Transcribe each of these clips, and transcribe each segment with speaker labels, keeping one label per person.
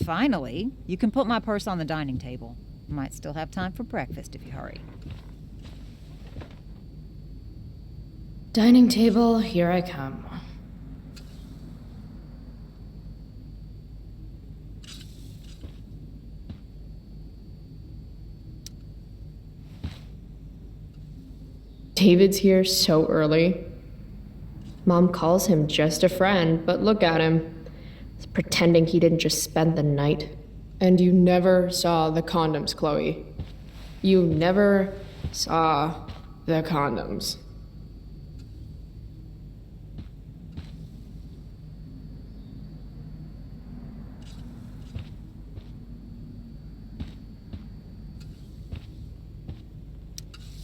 Speaker 1: Finally, you can put my purse on the dining table. Might still have time for breakfast if you hurry.
Speaker 2: Dining table, here I come. David's here so early. Mom calls him just a friend, but look at him. He's pretending he didn't just spend the night. And you never saw the condoms, Chloe. You never saw the condoms.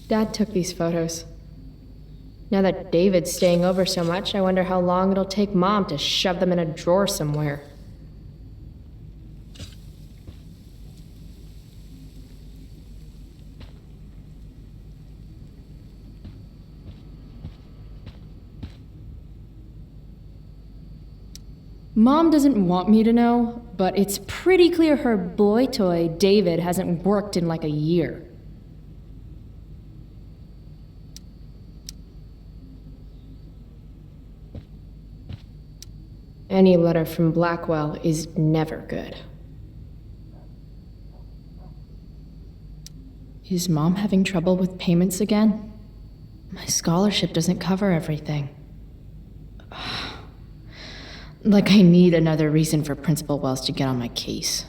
Speaker 2: Dad took these photos. Now that David's staying over so much, I wonder how long it'll take Mom to shove them in a drawer somewhere. Mom doesn't want me to know, but it's pretty clear her boy toy, David, hasn't worked in like a year. Any letter from Blackwell is never good. Is Mom having trouble with payments again? My scholarship doesn't cover everything. Like I need another reason for Principal Wells to get on my case.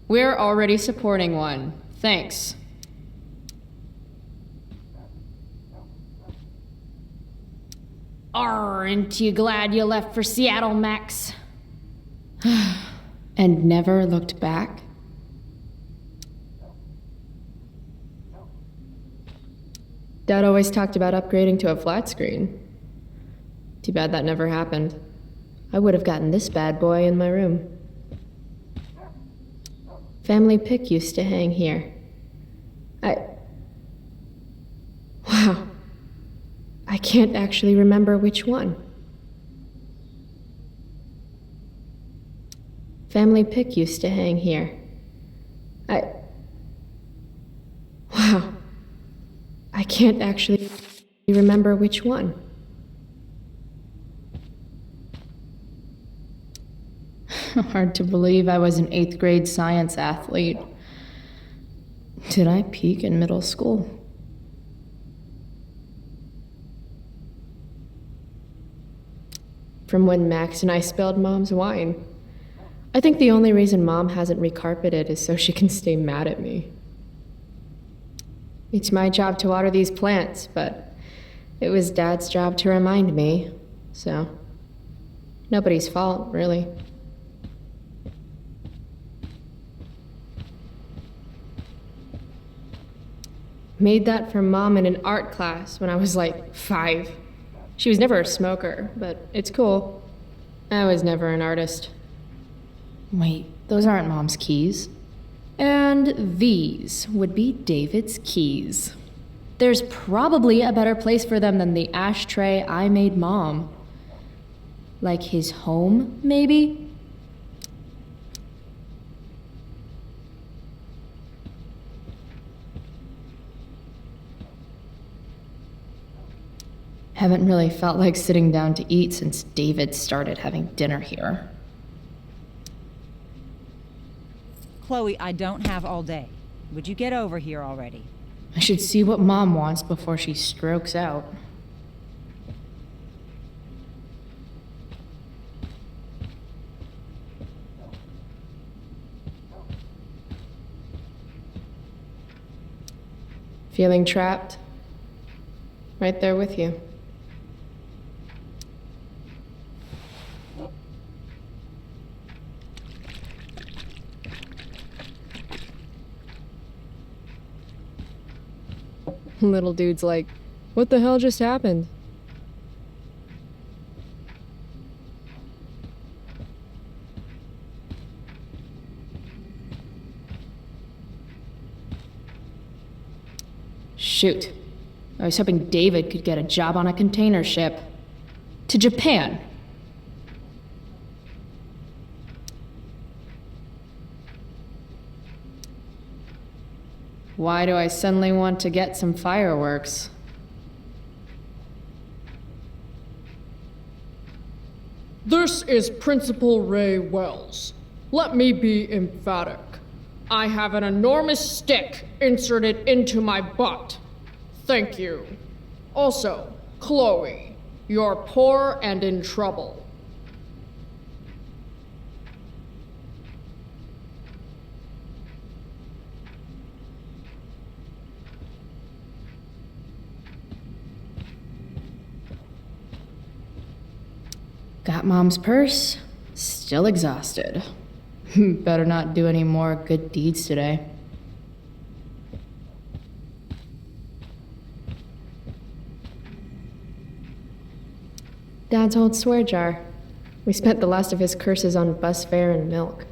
Speaker 2: We're already supporting one. Thanks. Aren't you glad you left for Seattle, Max? And never looked back? Dad always talked about upgrading to a flat screen. Too bad that never happened. I would have gotten this bad boy in my room. Family pic used to hang here. Wow. I can't actually remember which one. Family pic used to hang here. Wow. I can't actually remember which one. Hard to believe I was an 8th grade science athlete. Did I peak in middle school? From when Max and I spilled Mom's wine. I think the only reason Mom hasn't recarpeted is so she can stay mad at me. It's my job to water these plants, but it was Dad's job to remind me, so nobody's fault, really. Made that for Mom in an art class when I was like 5. She was never a smoker, but it's cool. I was never an artist. Wait, those aren't Mom's keys. And these would be David's keys. There's probably a better place for them than the ashtray I made Mom. Like his home, maybe? Haven't really felt like sitting down to eat since David started having dinner here.
Speaker 1: Chloe, I don't have all day. Would you get over here already?
Speaker 2: I should see what Mom wants before she strokes out. Feeling trapped? Right there with you. Little dude's like, what the hell just happened? Shoot. I was hoping David could get a job on a container ship. To Japan. Why do I suddenly want to get some fireworks?
Speaker 3: This is Principal Ray Wells. Let me be emphatic. I have an enormous stick inserted into my butt. Thank you. Also, Chloe, you're poor and in trouble.
Speaker 2: Got Mom's purse. Still exhausted. Better not do any more good deeds today. Dad's old swear jar. We spent the last of his curses on bus fare and milk.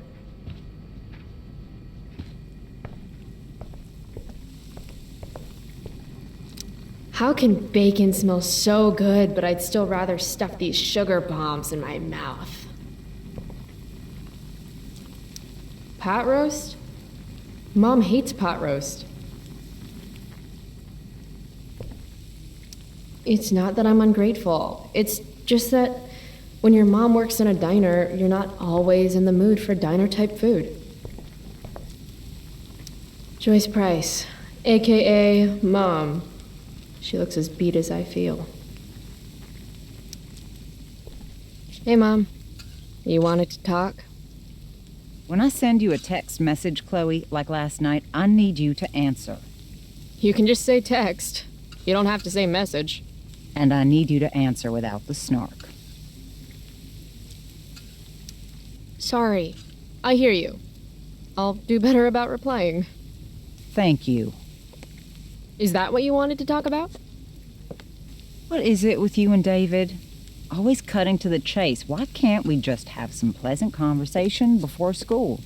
Speaker 2: How can bacon smell so good, but I'd still rather stuff these sugar bombs in my mouth? Pot roast? Mom hates pot roast. It's not that I'm ungrateful. It's just that when your mom works in a diner, you're not always in the mood for diner-type food. Joyce Price, aka Mom. She looks as beat as I feel. Hey, Mom. You wanted to talk?
Speaker 1: When I send you a text message, Chloe, like last night, I need you to answer.
Speaker 2: You can just say text. You don't have to say message.
Speaker 1: And I need you to answer without the snark.
Speaker 2: Sorry. I hear you. I'll do better about replying.
Speaker 1: Thank you.
Speaker 2: Is that what you wanted to talk about?
Speaker 1: What is it with you and David? Always cutting to the chase. Why can't we just have some pleasant conversation before school?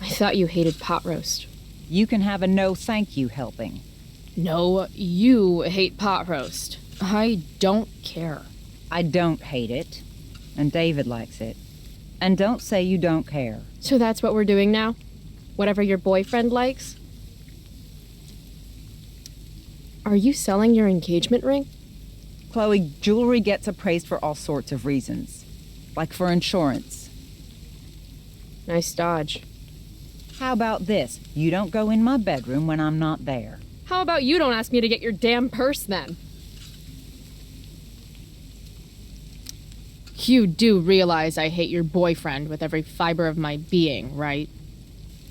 Speaker 2: I thought you hated pot roast.
Speaker 1: You can have a no thank you helping.
Speaker 2: No, you hate pot roast. I don't care.
Speaker 1: I don't hate it. And David likes it. And don't say you don't care.
Speaker 2: So that's what we're doing now? Whatever your boyfriend likes? Are you selling your engagement ring?
Speaker 1: Chloe, jewelry gets appraised for all sorts of reasons. Like for insurance.
Speaker 2: Nice dodge.
Speaker 1: How about this? You don't go in my bedroom when I'm not there.
Speaker 2: How about you don't ask me to get your damn purse then? You do realize I hate your boyfriend with every fiber of my being, right?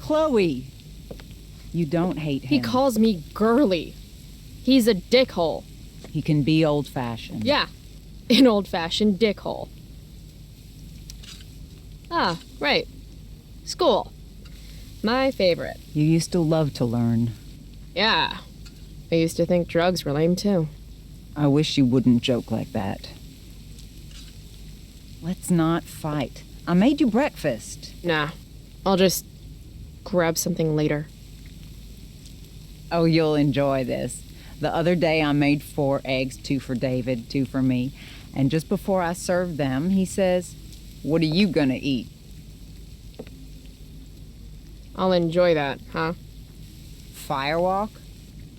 Speaker 1: Chloe! You don't hate him.
Speaker 2: He calls me girly. He's a dickhole.
Speaker 1: He can be old-fashioned.
Speaker 2: Yeah, an old-fashioned dickhole. Ah, right. School. My favorite.
Speaker 1: You used to love to learn.
Speaker 2: Yeah. I used to think drugs were lame too.
Speaker 1: I wish you wouldn't joke like that. Let's not fight. I made you breakfast.
Speaker 2: Nah. I'll just grab something later.
Speaker 1: Oh, you'll enjoy this. The other day I made 4 eggs, 2 for David, 2 for me. And just before I served them, he says, "What are you gonna eat?"
Speaker 2: I'll enjoy that, huh?
Speaker 1: Firewalk?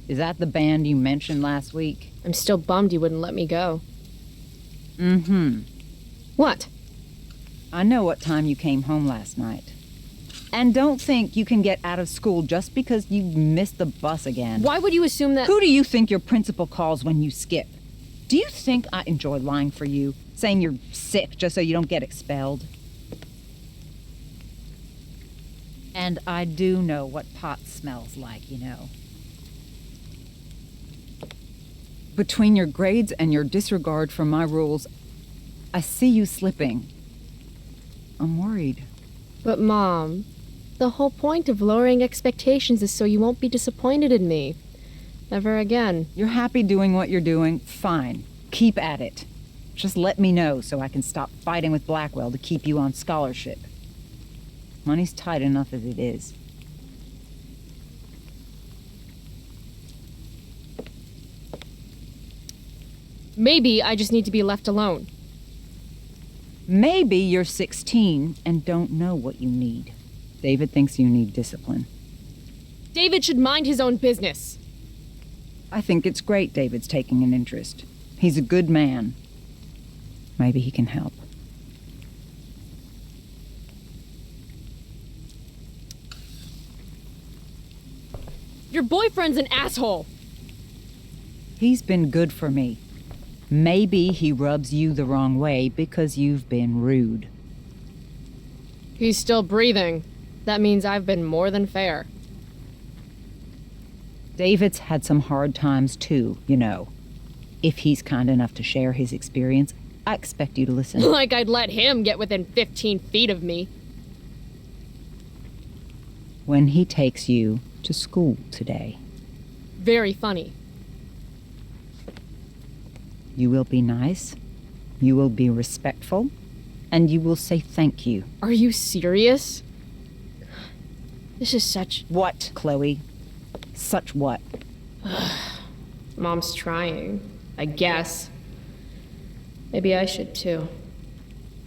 Speaker 1: Is that the band you mentioned last week?
Speaker 2: I'm still bummed you wouldn't let me go.
Speaker 1: Mm-hmm.
Speaker 2: What?
Speaker 1: I know what time you came home last night. And don't think you can get out of school just because you missed the bus again.
Speaker 2: Why would you assume that—
Speaker 1: Who do you think your principal calls when you skip? Do you think I enjoy lying for you? Saying you're sick just so you don't get expelled? And I do know what pot smells like, you know. Between your grades and your disregard for my rules, I see you slipping. I'm worried.
Speaker 2: But Mom, the whole point of lowering expectations is so you won't be disappointed in me. Never again.
Speaker 1: You're happy doing what you're doing? Fine. Keep at it. Just let me know so I can stop fighting with Blackwell to keep you on scholarship. Money's tight enough as it is.
Speaker 2: Maybe I just need to be left alone.
Speaker 1: Maybe you're 16 and don't know what you need. David thinks you need discipline.
Speaker 2: David should mind his own business.
Speaker 1: I think it's great David's taking an interest. He's a good man. Maybe he can help.
Speaker 2: Your boyfriend's an asshole.
Speaker 1: He's been good for me. Maybe he rubs you the wrong way because you've been rude.
Speaker 2: He's still breathing. That means I've been more than fair.
Speaker 1: David's had some hard times too, you know. If he's kind enough to share his experience, I expect you to listen.
Speaker 2: Like I'd let him get within 15 feet of me.
Speaker 1: When he takes you to school today,
Speaker 2: Very funny.
Speaker 1: you will be nice, you will be respectful, and you will say thank you.
Speaker 2: Are you serious? This is such...
Speaker 1: What, Chloe? Such what?
Speaker 2: Mom's trying, I guess. Maybe I should too.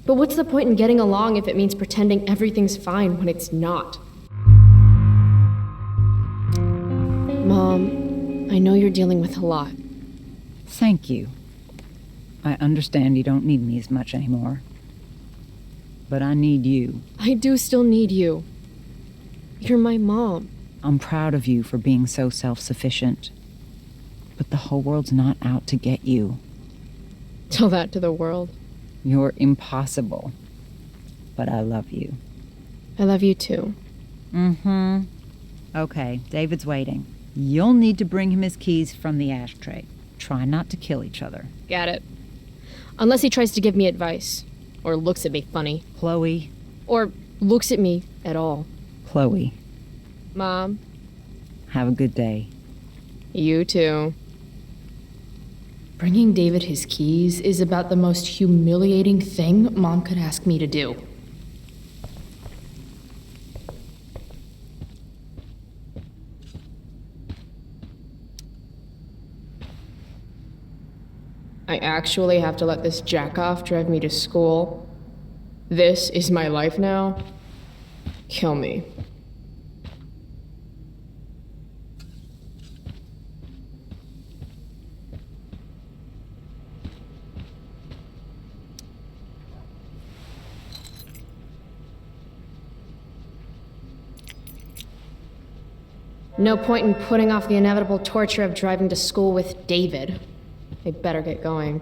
Speaker 2: But what's the point in getting along if it means pretending everything's fine when it's not? Mom, I know you're dealing with a lot.
Speaker 1: Thank you. I understand you don't need me as much anymore. But I need you.
Speaker 2: I do still need you. You're my mom.
Speaker 1: I'm proud of you for being so self-sufficient. But the whole world's not out to get you.
Speaker 2: Tell that to the world.
Speaker 1: You're impossible. But I love you.
Speaker 2: I love you too.
Speaker 1: Mm-hmm. Okay, David's waiting. You'll need to bring him his keys from the ashtray. Try not to kill each other.
Speaker 2: Got it. Unless he tries to give me advice. Or looks at me funny.
Speaker 1: Chloe.
Speaker 2: Or looks at me at all.
Speaker 1: Chloe.
Speaker 2: Mom,
Speaker 1: Have a good day.
Speaker 2: you too.
Speaker 4: Bringing David his keys is about the most humiliating thing Mom could ask me to do.
Speaker 2: I actually have to let this jackoff drive me to school. This is my life now. Kill me. No point in putting off the inevitable torture of driving to school with David. I better get going.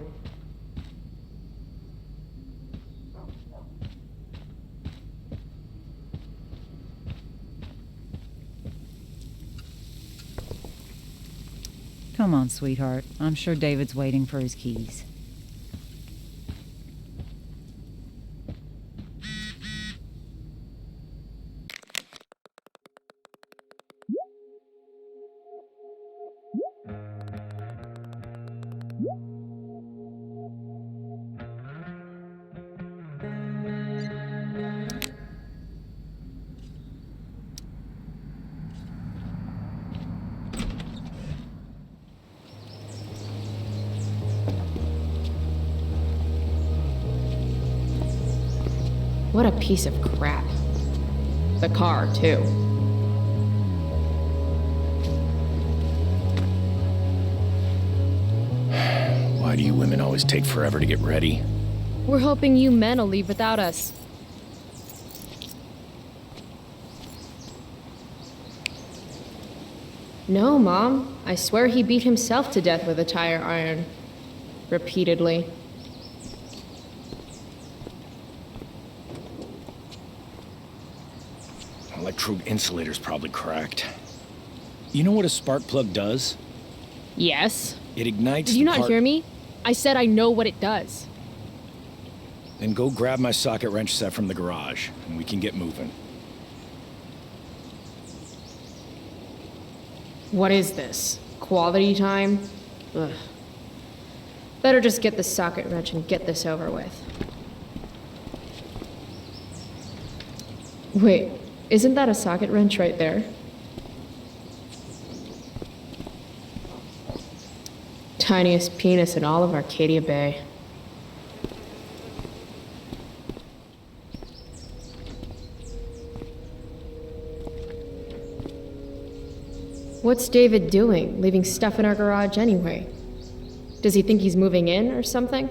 Speaker 1: Come on, sweetheart. I'm sure David's waiting for his keys.
Speaker 2: What a piece of crap. The car, too.
Speaker 5: Why do you women always take forever to get ready?
Speaker 2: We're hoping you men will leave without us. No, Mom. I swear he beat himself to death with a tire iron. Repeatedly.
Speaker 5: Electrode insulator's probably cracked. You know what a spark plug does?
Speaker 2: Yes.
Speaker 5: It ignites
Speaker 2: Did you
Speaker 5: the
Speaker 2: not
Speaker 5: part-
Speaker 2: hear me? I said I know what it does.
Speaker 5: Then go grab my socket wrench set from the garage, and we can get moving.
Speaker 2: What is this? Quality time? Ugh. Better just get the socket wrench and get this over with. Wait, isn't that a socket wrench right there? Tiniest penis in all of Arcadia Bay. What's David doing, leaving stuff in our garage anyway? Does he think he's moving in or something?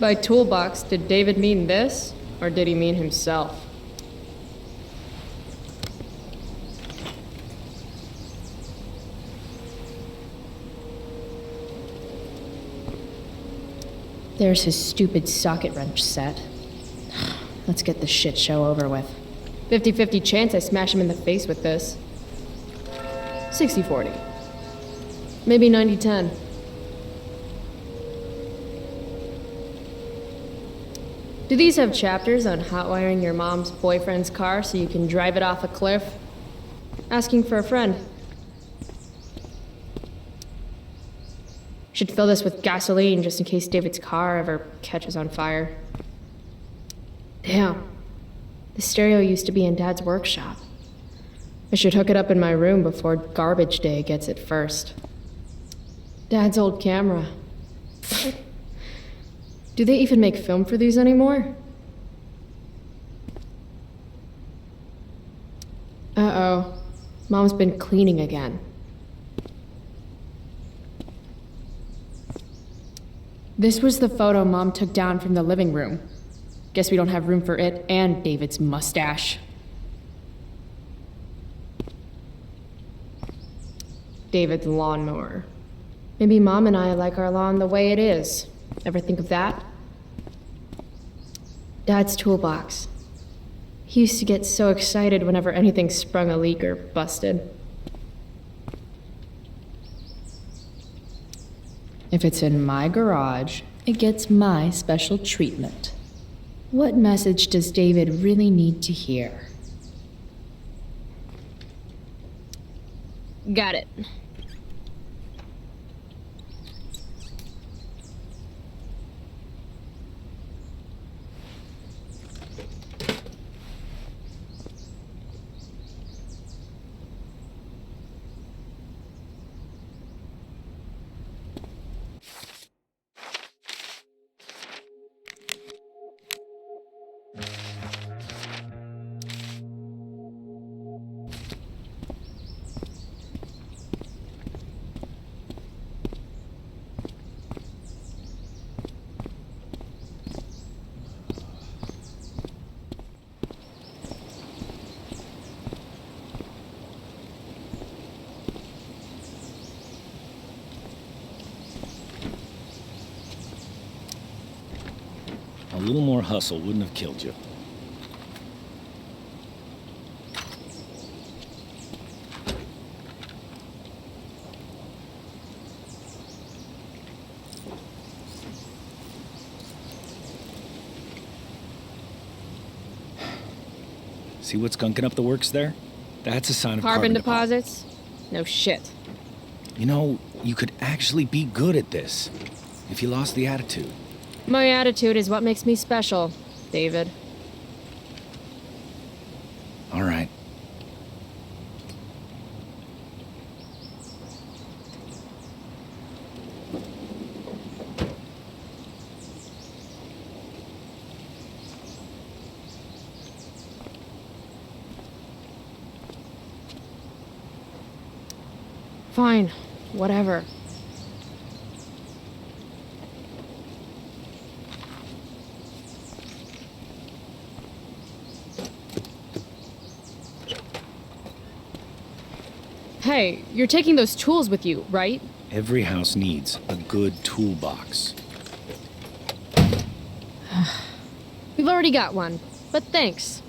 Speaker 2: By toolbox, did David mean this, or did he mean himself?
Speaker 4: There's his stupid socket wrench set. Let's get this shit show over with.
Speaker 2: 50-50 chance I smash him in the face with this. 60-40. Maybe 90-10. Do these have chapters on hotwiring your mom's boyfriend's car so you can drive it off a cliff? Asking for a friend. Should fill this with gasoline just in case David's car ever catches on fire. Damn. The stereo used to be in Dad's workshop. I should hook it up in my room before garbage day gets it first. Dad's old camera. Do they even make film for these anymore? Uh-oh. Mom's been cleaning again. This was the photo Mom took down from the living room. Guess we don't have room for it and David's mustache. David's lawnmower. Maybe Mom and I like our lawn the way it is. Ever think of that? Dad's toolbox. He used to get so excited whenever anything sprung a leak or busted.
Speaker 4: If it's in my garage, it gets my special treatment. What message does David really need to hear?
Speaker 2: Got it.
Speaker 5: A little more hustle wouldn't have killed you. See what's gunking up the works there? That's a sign of
Speaker 2: Carbon
Speaker 5: carbon
Speaker 2: deposits? No shit.
Speaker 5: You know, you could actually be good at this if you lost the attitude.
Speaker 2: My attitude is what makes me special, David.
Speaker 5: All right.
Speaker 2: Fine. Whatever. Hey, you're taking those tools with you, right?
Speaker 5: Every house needs a good toolbox.
Speaker 2: We've already got one, but thanks.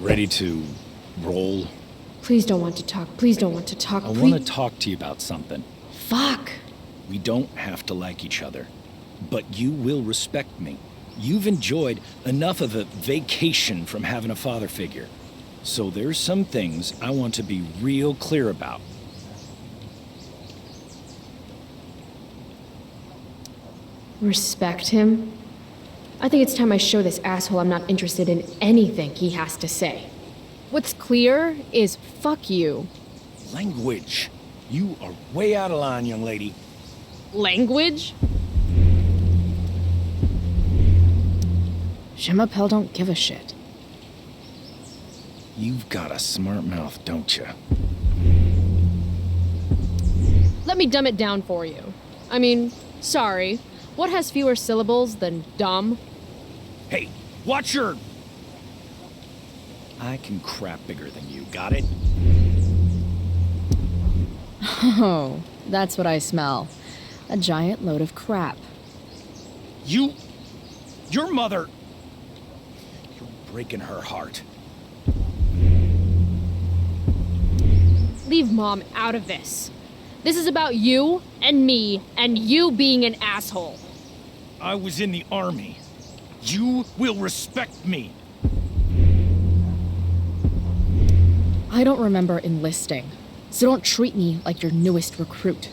Speaker 5: Ready to roll?
Speaker 2: Please don't want to talk. Please don't want to talk.
Speaker 5: I want to talk to you about something.
Speaker 2: Fuck.
Speaker 5: We don't have to like each other, but you will respect me. You've enjoyed enough of a vacation from having a father figure. So there's some things I want to be real clear about.
Speaker 2: Respect him? I think it's time I show this asshole I'm not interested in anything he has to say.
Speaker 3: What's clear is fuck you.
Speaker 5: Language. You are way out of line, young lady.
Speaker 3: Language?
Speaker 4: Shimapel don't give a shit.
Speaker 5: You've got a smart mouth, don't you?
Speaker 3: Let me dumb it down for you. I mean, sorry. What has fewer syllables than dumb?
Speaker 5: Hey, watch your... I can crap bigger than you, got it?
Speaker 4: Oh, that's what I smell. A giant load of crap.
Speaker 5: Your mother... You're breaking her heart.
Speaker 3: Leave Mom out of this. This is about you and me and you being an asshole.
Speaker 5: I was in the army. You will respect me.
Speaker 4: I don't remember enlisting, so don't treat me like your newest recruit.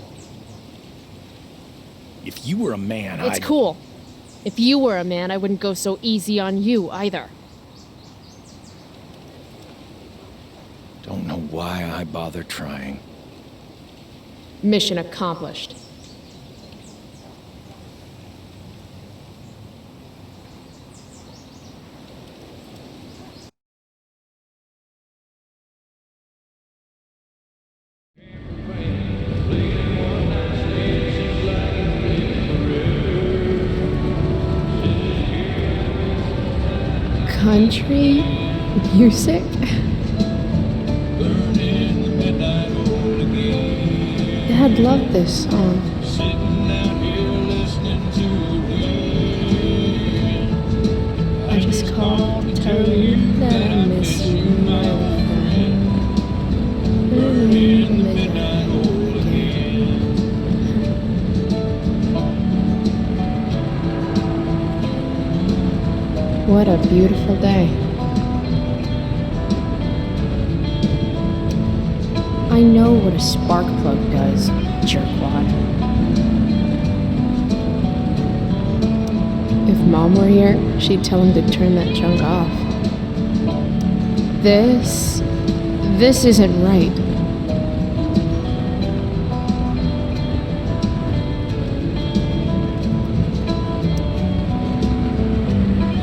Speaker 5: If you were a man,
Speaker 3: It's cool. If you were a man, I wouldn't go so easy on you either.
Speaker 5: Don't know why I bother trying.
Speaker 2: Mission accomplished. Country music? Dad loved this song. I just called to tell you that I miss you, my old friend. Burning in the midnight oil again. What a beautiful day. I know what a spark plug does, jerkwad. If Mom were here, she'd tell him to turn that junk off. This isn't right.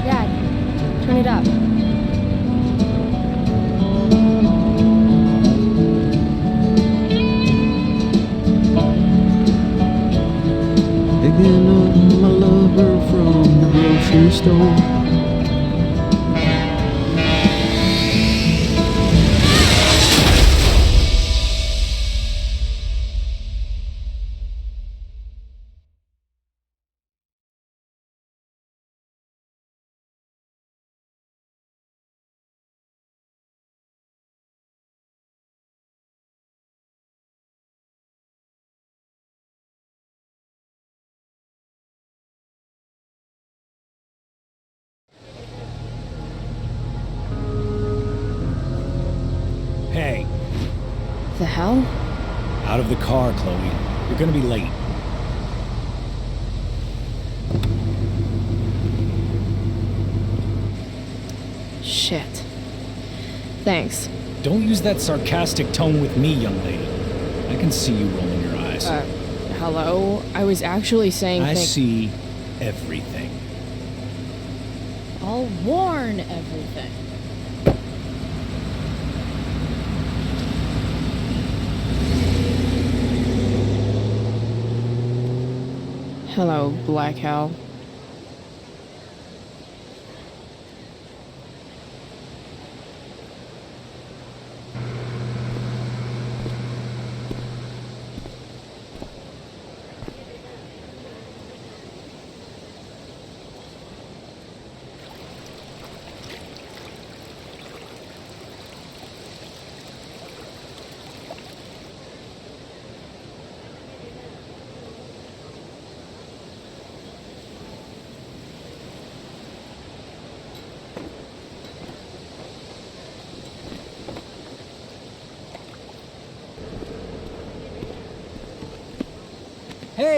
Speaker 4: Dad, turn it up.
Speaker 6: Picking up my lover from the grocery store.
Speaker 5: Hey,
Speaker 4: The hell?
Speaker 5: out of the car, Chloe. You're gonna be late.
Speaker 2: Shit. Thanks.
Speaker 5: Don't use that sarcastic tone with me, young lady. I can see you rolling your eyes.
Speaker 2: Hello? I was actually saying
Speaker 5: I see everything.
Speaker 4: I'll warn everything.
Speaker 2: Hello, Black Hell.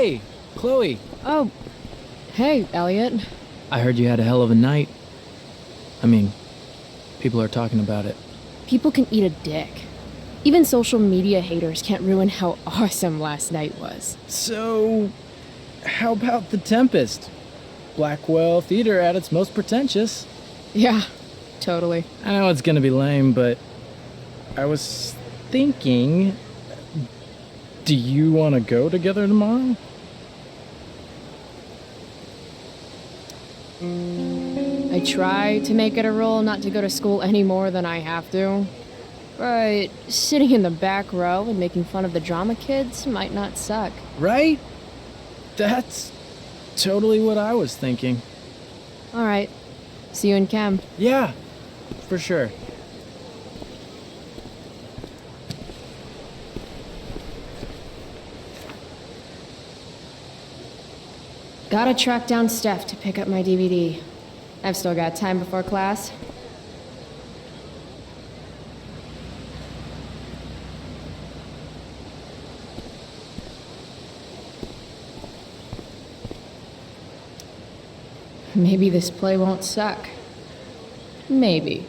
Speaker 7: Hey, Chloe.
Speaker 3: Oh, hey, Elliot.
Speaker 7: I heard you had a hell of a night. I mean, people are talking about it.
Speaker 2: People can eat a dick. Even social media haters can't ruin how awesome last night was.
Speaker 7: So, how about The Tempest? Blackwell Theater at its most pretentious.
Speaker 2: Yeah, totally.
Speaker 7: I know it's gonna be lame, but I was thinking, do you want to go together tomorrow?
Speaker 2: I try to make it a rule not to go to school any more than I have to. But sitting in the back row and making fun of the drama kids might not suck.
Speaker 7: Right? That's totally what I was thinking.
Speaker 2: All right. See you in chem.
Speaker 7: Yeah, for sure.
Speaker 2: Gotta track down Steph to pick up my DVD. I've still got time before class. Maybe this play won't suck. Maybe.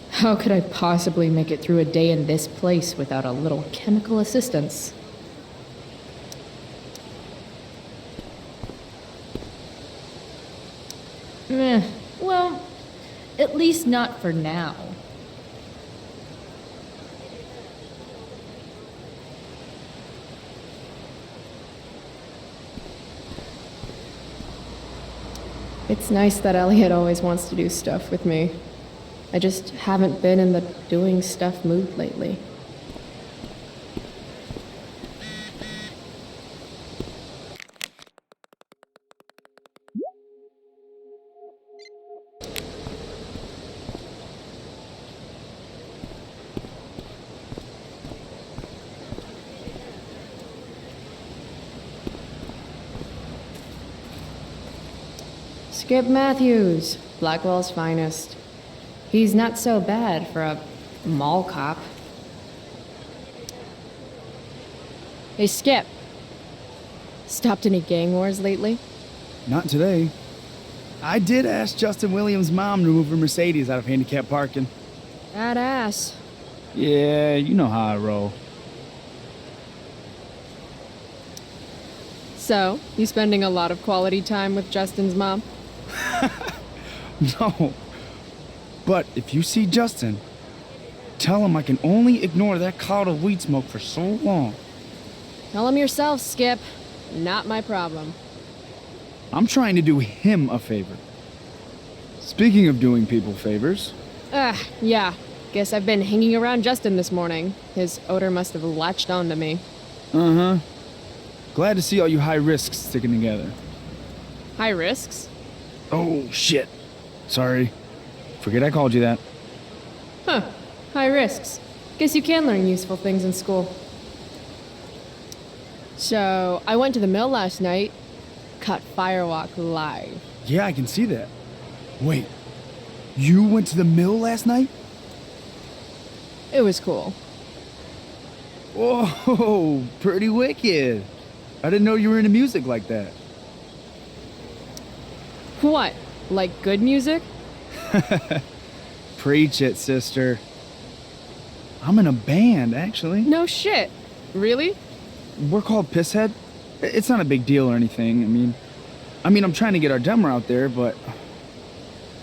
Speaker 2: How could I possibly make it through a day in this place without a little chemical assistance?
Speaker 4: Well, at least not for now.
Speaker 2: It's nice that Elliot always wants to do stuff with me. I just haven't been in the doing stuff mood lately. Skip Matthews, Blackwell's finest. He's not so bad for a mall cop. Hey, Skip. Stopped any gang wars lately?
Speaker 8: Not today. I did ask Justin Williams' mom to move her Mercedes out of handicap parking.
Speaker 2: Badass.
Speaker 8: Yeah, you know how I roll.
Speaker 2: So, you spending a lot of quality time with Justin's mom?
Speaker 8: No. But if you see Justin, tell him I can only ignore that cloud of weed smoke for so long.
Speaker 2: Tell him yourself, Skip. Not my problem.
Speaker 8: I'm trying to do him a favor. Speaking of doing people favors.
Speaker 2: Yeah. Guess I've been hanging around Justin this morning. His odor must have latched onto me.
Speaker 8: Uh-huh. Glad to see all you high risks sticking together.
Speaker 2: High risks?
Speaker 8: Oh, shit. Sorry. Forget I called you that.
Speaker 2: Huh. High risks. Guess you can learn useful things in school. So, I went to the mill last night. Caught Firewalk live.
Speaker 8: Yeah, I can see that. Wait. You went to the mill last night?
Speaker 2: It was cool.
Speaker 8: Whoa, pretty wicked. I didn't know you were into music like that.
Speaker 2: What? Like good music?
Speaker 8: Preach it, sister. I'm in a band, actually.
Speaker 2: No shit. Really?
Speaker 8: We're called Pisshead. It's not a big deal or anything. I mean, I'm trying to get our demo out there, but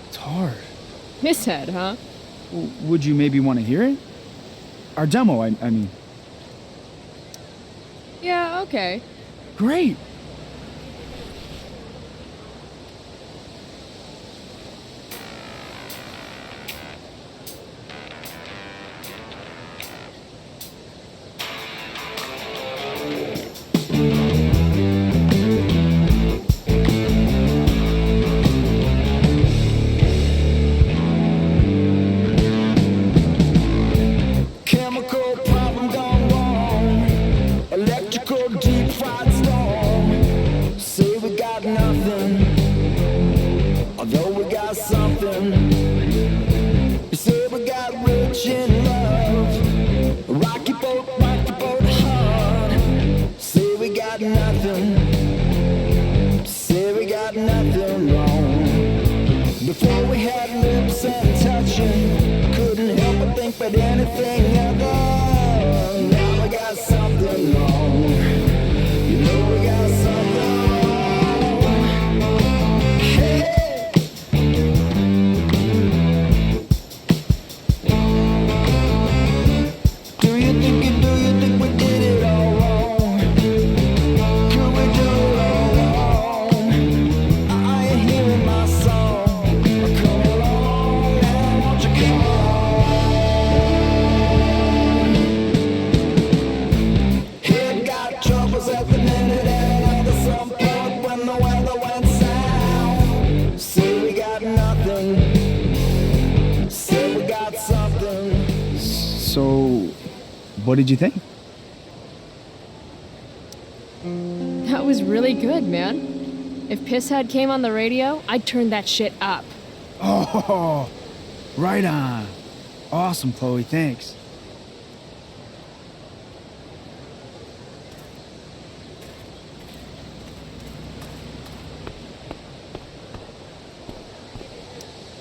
Speaker 8: it's hard.
Speaker 2: Pisshead, huh?
Speaker 8: Would you maybe want to hear it? Our demo, I mean.
Speaker 2: Yeah, okay.
Speaker 8: Great.
Speaker 9: Chemical problem gone wrong. Electrical deep fried storm. everything I done. Now we got something wrong. You know we got something wrong. Hey. Do you think we did it all wrong? Could we do it all wrong? Are you hearing my song? Come along now, won't you come along? Head got troubles at the minute and at some point when the weather went south. Say we got nothing. Say we got something.
Speaker 8: So, what did you think?
Speaker 2: That was really good, man. If Pisshead came on the radio, I'd turn that shit up.
Speaker 8: Oh, right on. Awesome, Chloe, thanks.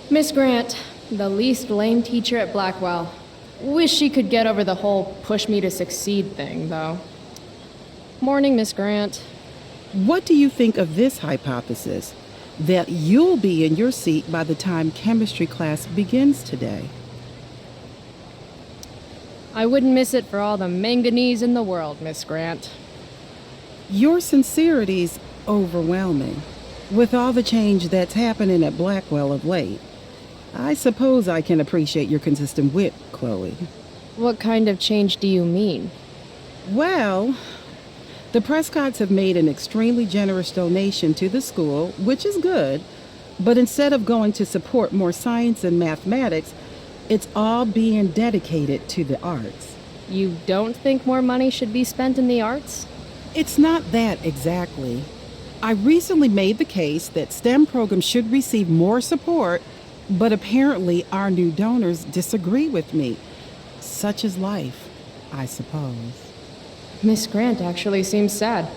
Speaker 2: Miss Grant, the least lame teacher at Blackwell. Wish she could get over the whole push me to succeed thing, though. Morning, Miss Grant.
Speaker 10: What do you think of this hypothesis? That you'll be in your seat by the time chemistry class begins today.
Speaker 2: I wouldn't miss it for all the manganese in the world, Miss Grant.
Speaker 10: Your sincerity's overwhelming. With all the change that's happening at Blackwell of late, I suppose I can appreciate your consistent wit, Chloe.
Speaker 2: What kind of change do you mean?
Speaker 10: Well, the Prescotts have made an extremely generous donation to the school, which is good, but instead of going to support more science and mathematics, it's all being dedicated to the arts.
Speaker 2: You don't think more money should be spent in the arts?
Speaker 10: It's not that exactly. I recently made the case that STEM programs should receive more support, but apparently our new donors disagree with me. Such is life, I suppose.
Speaker 2: Miss Grant actually seems sad.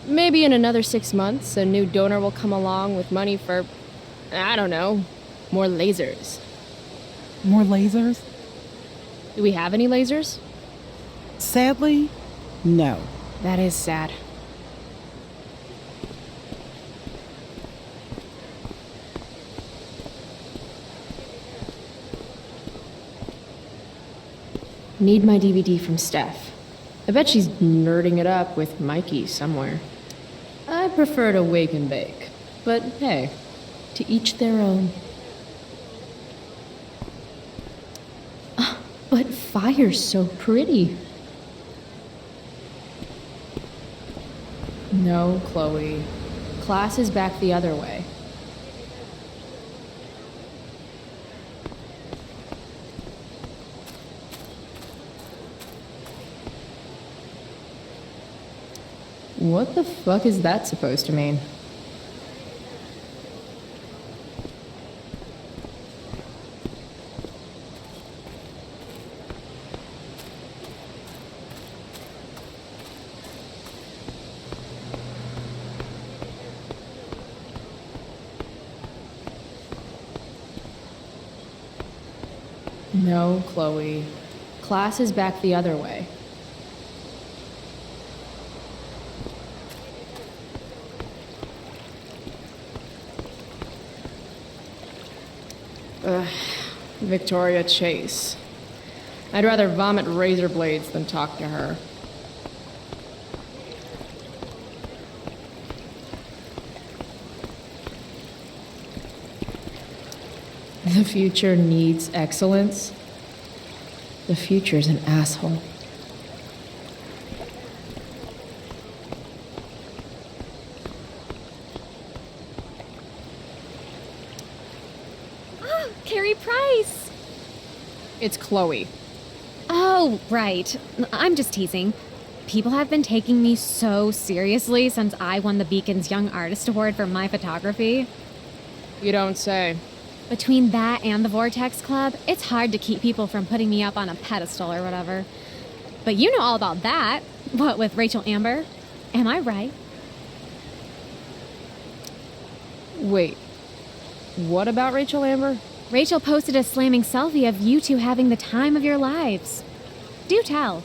Speaker 2: Maybe in another 6 months, a new donor will come along with money for, I don't know, more lasers.
Speaker 10: More lasers?
Speaker 2: Do we have any lasers?
Speaker 10: Sadly, no.
Speaker 2: That is sad. Need my DVD from Steph. I bet she's nerding it up with Mikey somewhere. I prefer to wake and bake, but hey, to each their own. But fire's so pretty. No, Chloe. Class is back the other way. What the fuck is that supposed to mean? No, Chloe. Class is back the other way. Victoria Chase. I'd rather vomit razor blades than talk to her. The future needs excellence. The future's an asshole.
Speaker 11: Carrie Price!
Speaker 2: It's Chloe.
Speaker 11: Oh, right. I'm just teasing. People have been taking me so seriously since I won the Beacon's Young Artist Award for my photography.
Speaker 2: You don't say.
Speaker 11: Between that and the Vortex Club, it's hard to keep people from putting me up on a pedestal or whatever. But you know all about that. What with Rachel Amber? Am I right?
Speaker 2: Wait. What about Rachel Amber?
Speaker 11: Rachel posted a slamming selfie of you two having the time of your lives. Do tell.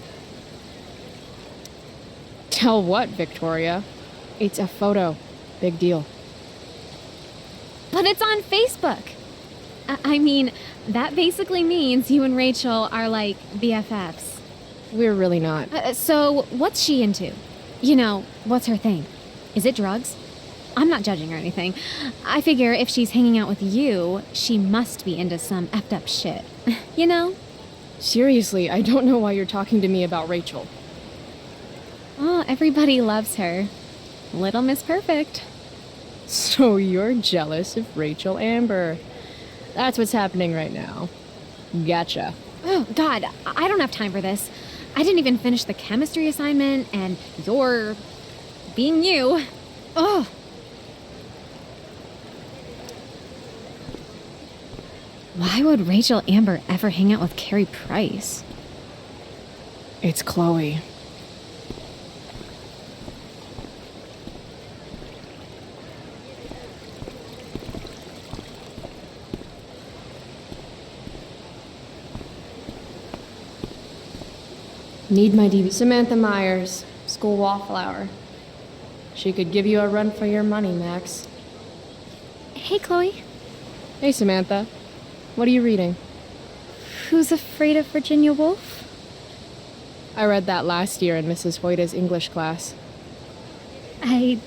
Speaker 2: Tell what, Victoria? It's a photo. Big deal.
Speaker 11: But it's on Facebook. I mean, that basically means you and Rachel are like BFFs.
Speaker 2: We're really not.
Speaker 11: So, what's she into? You know, what's her thing? Is it drugs? I'm not judging or anything. I figure if she's hanging out with you, she must be into some effed up shit. You know?
Speaker 2: Seriously, I don't know why you're talking to me about Rachel.
Speaker 11: Oh, everybody loves her. Little Miss Perfect.
Speaker 2: So you're jealous of Rachel Amber. That's what's happening right now. Gotcha.
Speaker 11: Oh, God, I don't have time for this. I didn't even finish the chemistry assignment, and you're being you. Ugh. Why would Rachel Amber ever hang out with Carrie Price?
Speaker 2: It's Chloe. Need my DVD. Samantha Myers, school wallflower. She could give you a run for your money, Max.
Speaker 11: Hey, Chloe.
Speaker 2: Hey, Samantha. What are you reading?
Speaker 11: Who's Afraid of Virginia Woolf?
Speaker 2: I read that last year in Mrs. Hoyta's English class.
Speaker 11: I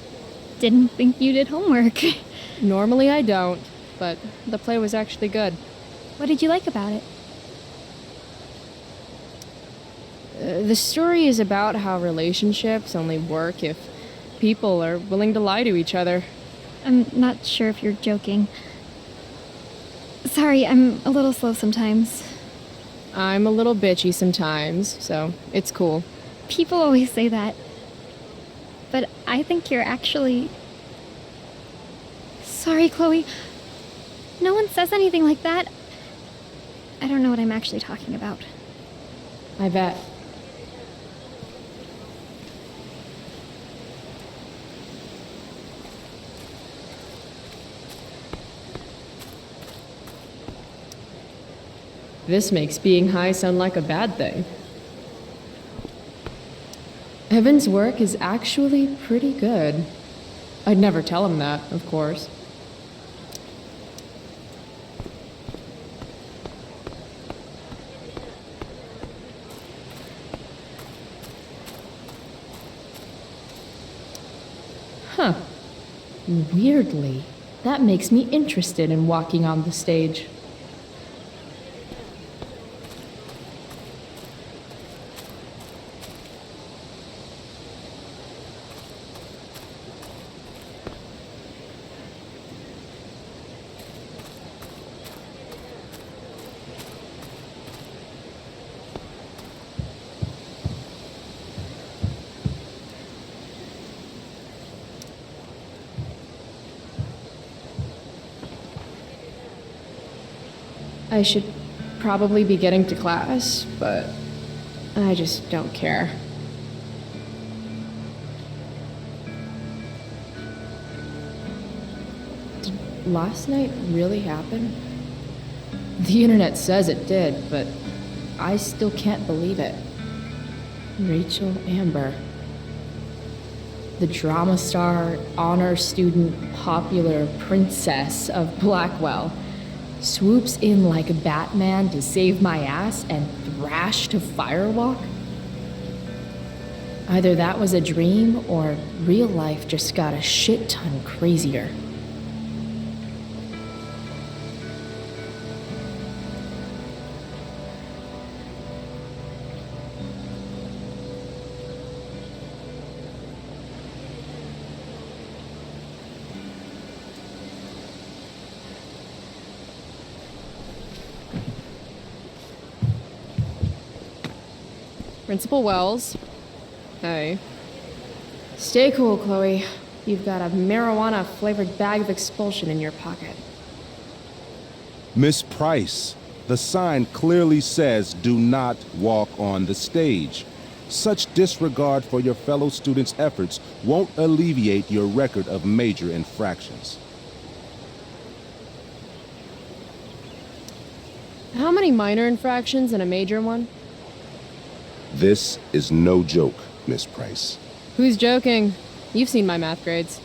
Speaker 11: didn't think you did homework.
Speaker 2: Normally I don't, but the play was actually good.
Speaker 11: What did you like about it?
Speaker 2: The story is about how relationships only work if people are willing to lie to each other.
Speaker 11: I'm not sure if you're joking. Sorry, I'm a little slow sometimes.
Speaker 2: I'm a little bitchy sometimes, so it's cool.
Speaker 11: People always say that. But I think you're actually... Sorry, Chloe. No one says anything like that. I don't know what I'm actually talking about.
Speaker 2: I bet. This makes being high sound like a bad thing. Evan's work is actually pretty good. I'd never tell him that, of course. Huh. Weirdly, that makes me interested in walking on the stage. I should probably be getting to class, but I just don't care. Did last night really happen? The internet says it did, but I still can't believe it. Rachel Amber. The drama star, honor student, popular princess of Blackwell swoops in like Batman to save my ass and thrash to Firewalk? Either that was a dream or real life just got a shit ton crazier. Principal Wells. Hey. Stay cool, Chloe. You've got a marijuana-flavored bag of expulsion in your pocket.
Speaker 12: Miss Price, the sign clearly says do not walk on the stage. Such disregard for your fellow students' efforts won't alleviate your record of major infractions.
Speaker 2: How many minor infractions and a major one?
Speaker 12: This is no joke, Miss Price.
Speaker 2: Who's joking? You've seen my math grades.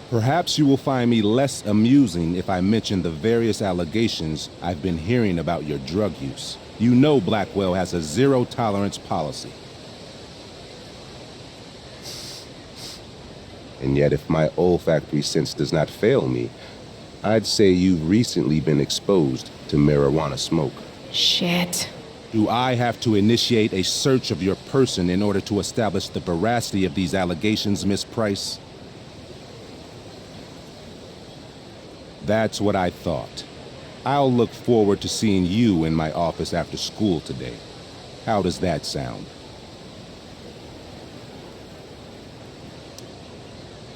Speaker 12: Perhaps you will find me less amusing if I mention the various allegations I've been hearing about your drug use. You know Blackwell has a zero-tolerance policy. And yet, if my olfactory sense does not fail me, I'd say you've recently been exposed to marijuana smoke.
Speaker 2: Shit.
Speaker 12: Do I have to initiate a search of your person in order to establish the veracity of these allegations, Miss Price? That's what I thought. I'll look forward to seeing you in my office after school today. How does that sound?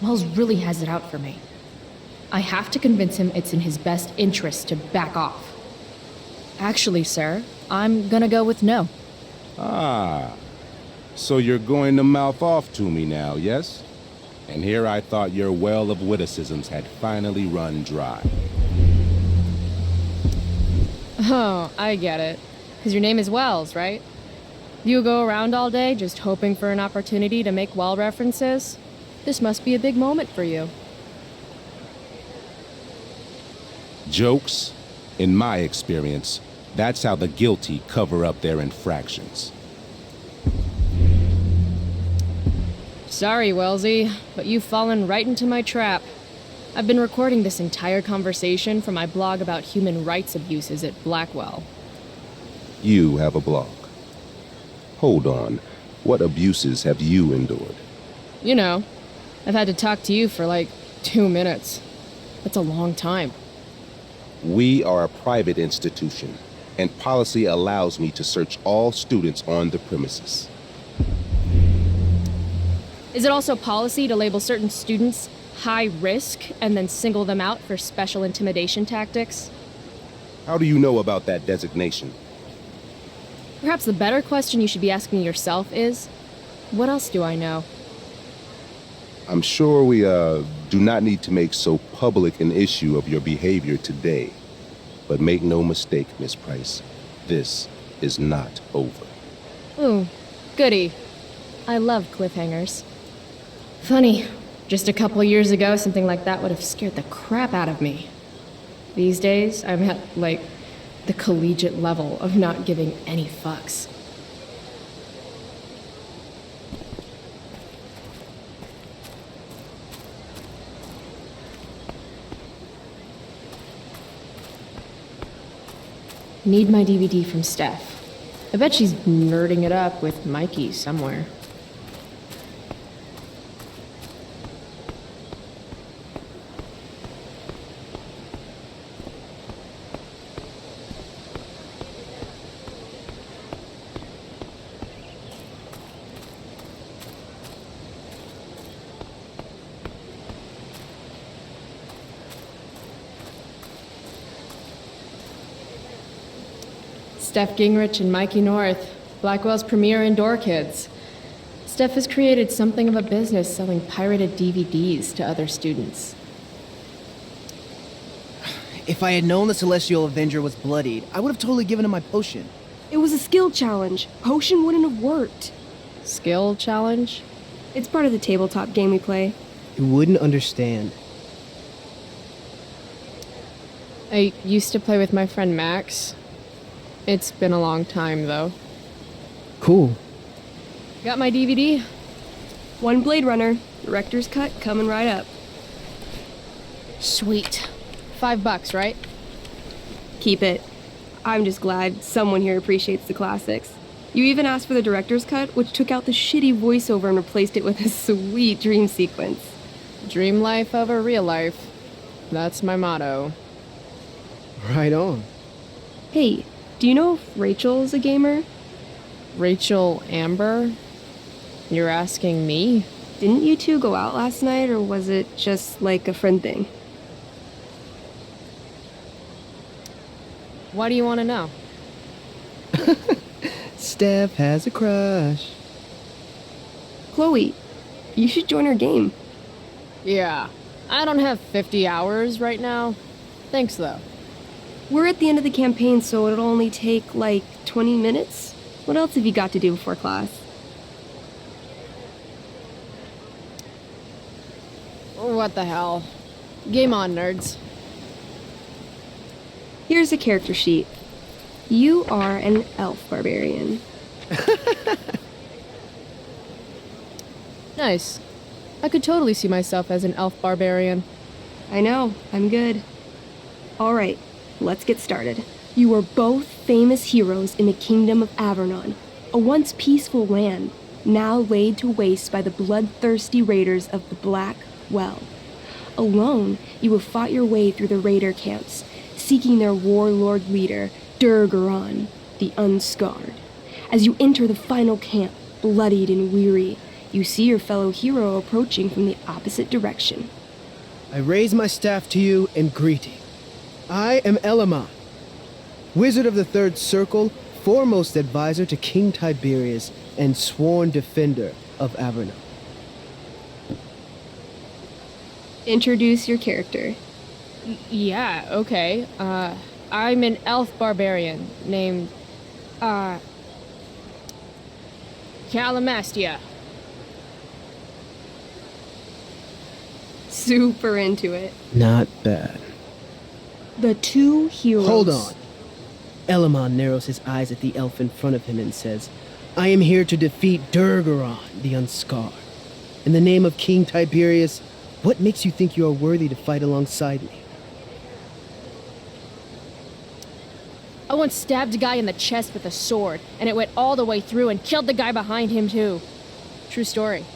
Speaker 4: Wells really has it out for me. I have to convince him it's in his best interest to back off. Actually, sir, I'm gonna go with no.
Speaker 12: Ah, so you're going to mouth off to me now, yes? And here I thought your well of witticisms had finally run dry.
Speaker 2: Oh, I get it. Because your name is Wells, right? You go around all day just hoping for an opportunity to make well references? This must be a big moment for you.
Speaker 12: Jokes, in my experience, that's how the guilty cover up their infractions.
Speaker 2: Sorry, Wellesley, but you've fallen right into my trap. I've been recording this entire conversation for my blog about human rights abuses at Blackwell.
Speaker 12: You have a blog. Hold on. What abuses have you endured?
Speaker 2: You know, I've had to talk to you for like 2 minutes. That's a long time.
Speaker 12: We are a private institution, and policy allows me to search all students on the premises.
Speaker 2: Is it also policy to label certain students high risk and then single them out for special intimidation tactics?
Speaker 12: How do you know about that designation?
Speaker 2: Perhaps the better question you should be asking yourself is, what else do I know?
Speaker 12: I'm sure we do not need to make so public an issue of your behavior today. But make no mistake, Miss Price, this is not over.
Speaker 2: Ooh, goody. I love cliffhangers. Funny, just a couple years ago, something like that would have scared the crap out of me. These days, I'm at, like, the collegiate level of not giving any fucks. Need my DVD from Steph. I bet she's nerding it up with Mikey somewhere. Steph Gingrich and Mikey North, Blackwell's premier indoor kids. Steph has created something of a business selling pirated DVDs to other students.
Speaker 13: If I had known the Celestial Avenger was bloodied, I would have totally given him my potion.
Speaker 14: It was a skill challenge. Potion wouldn't have worked.
Speaker 2: Skill challenge?
Speaker 14: It's part of the tabletop game we play.
Speaker 13: You wouldn't understand.
Speaker 2: I used to play with my friend Max. It's been a long time, though.
Speaker 13: Cool.
Speaker 2: Got my DVD?
Speaker 14: One Blade Runner, director's cut coming right up.
Speaker 2: Sweet. $5, right?
Speaker 14: Keep it. I'm just glad someone here appreciates the classics. You even asked for the director's cut, which took out the shitty voiceover and replaced it with a sweet dream sequence.
Speaker 2: Dream life over real life. That's my motto.
Speaker 13: Right on.
Speaker 14: Hey, do you know if Rachel's a gamer?
Speaker 2: Rachel Amber? You're asking me?
Speaker 14: Didn't you two go out last night, or was it just like a friend thing?
Speaker 2: Why do you want to know?
Speaker 13: Steph has a crush.
Speaker 14: Chloe, you should join our game.
Speaker 2: Yeah, I don't have 50 hours right now. Thanks, though.
Speaker 14: We're at the end of the campaign, so it'll only take like 20 minutes. What else have you got to do before class?
Speaker 2: What the hell? Game on, nerds.
Speaker 14: Here's a character sheet. You are an elf barbarian.
Speaker 2: Nice. I could totally see myself as an elf barbarian.
Speaker 14: I know, I'm good. Alright, let's get started. You are both famous heroes in the Kingdom of Avernon, a once peaceful land, now laid to waste by the bloodthirsty raiders of the Black Well. Alone, you have fought your way through the raider camps, seeking their warlord leader, Durgaron, the Unscarred. As you enter the final camp, bloodied and weary, you see your fellow hero approaching from the opposite direction.
Speaker 13: I raise my staff to you in greeting. I am Elamon, Wizard of the Third Circle, foremost advisor to King Tiberius, and sworn defender of Avernon.
Speaker 14: Introduce your character.
Speaker 2: Yeah, okay. I'm an elf barbarian named, Calamastia.
Speaker 14: Super into it.
Speaker 13: Not bad.
Speaker 14: The two heroes.
Speaker 13: Hold on. Elamon narrows his eyes at the elf in front of him and says, I am here to defeat Durgaron, the Unscarred. In the name of King Tiberius, what makes you think you are worthy to fight alongside me?
Speaker 2: I once stabbed a guy in the chest with a sword, and it went all the way through and killed the guy behind him, too. True story.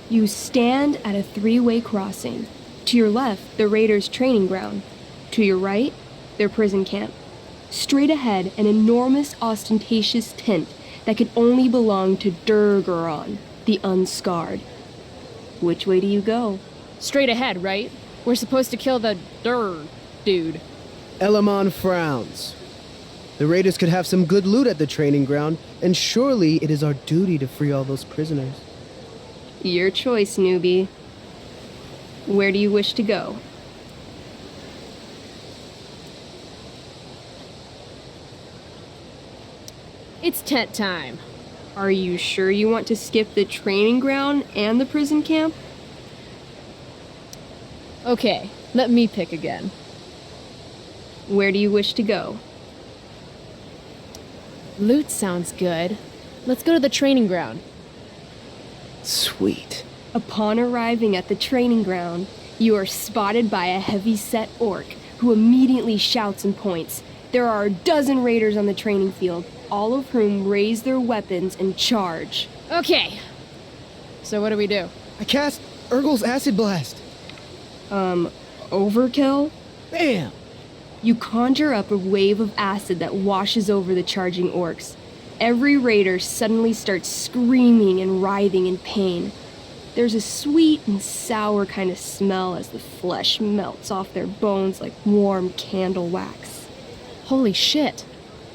Speaker 14: You stand at a three-way crossing. To your left, the raiders' training ground. To your right, their prison camp. Straight ahead, an enormous, ostentatious tent that could only belong to Durgaron, the Unscarred. Which way do you go?
Speaker 2: Straight ahead, right? We're supposed to kill the dude.
Speaker 13: Elamon frowns. The raiders could have some good loot at the training ground, and surely it is our duty to free all those prisoners.
Speaker 14: Your choice, newbie. Where do you wish to go?
Speaker 2: It's tent time.
Speaker 14: Are you sure you want to skip the training ground and the prison camp?
Speaker 2: Okay, let me pick again.
Speaker 14: Where do you wish to go?
Speaker 2: Loot sounds good. Let's go to the training ground.
Speaker 13: Sweet.
Speaker 14: Upon arriving at the training ground, you are spotted by a heavy-set orc who immediately shouts and points. There are a dozen raiders on the training field, all of whom raise their weapons and charge.
Speaker 2: Okay. So what do we do?
Speaker 13: I cast Urgel's Acid Blast.
Speaker 14: Overkill?
Speaker 13: Bam!
Speaker 14: You conjure up a wave of acid that washes over the charging orcs. Every raider suddenly starts screaming and writhing in pain. There's a sweet and sour kind of smell as the flesh melts off their bones like warm candle wax.
Speaker 2: Holy shit.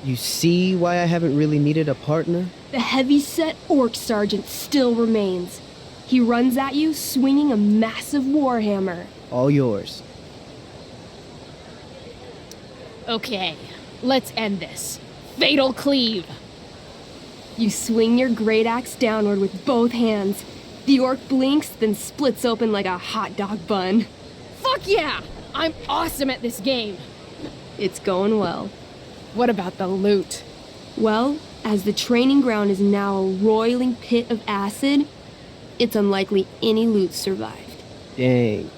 Speaker 13: You see why I haven't really needed a partner?
Speaker 14: The heavy-set orc sergeant still remains. He runs at you swinging a massive warhammer.
Speaker 13: All yours.
Speaker 2: Okay, let's end this. Fatal Cleave!
Speaker 14: You swing your great axe downward with both hands. The orc blinks, then splits open like a hot dog bun.
Speaker 2: Fuck yeah! I'm awesome at this game!
Speaker 14: It's going well.
Speaker 2: What about the loot?
Speaker 14: Well, as the training ground is now a roiling pit of acid, it's unlikely any loot survived.
Speaker 13: Dang.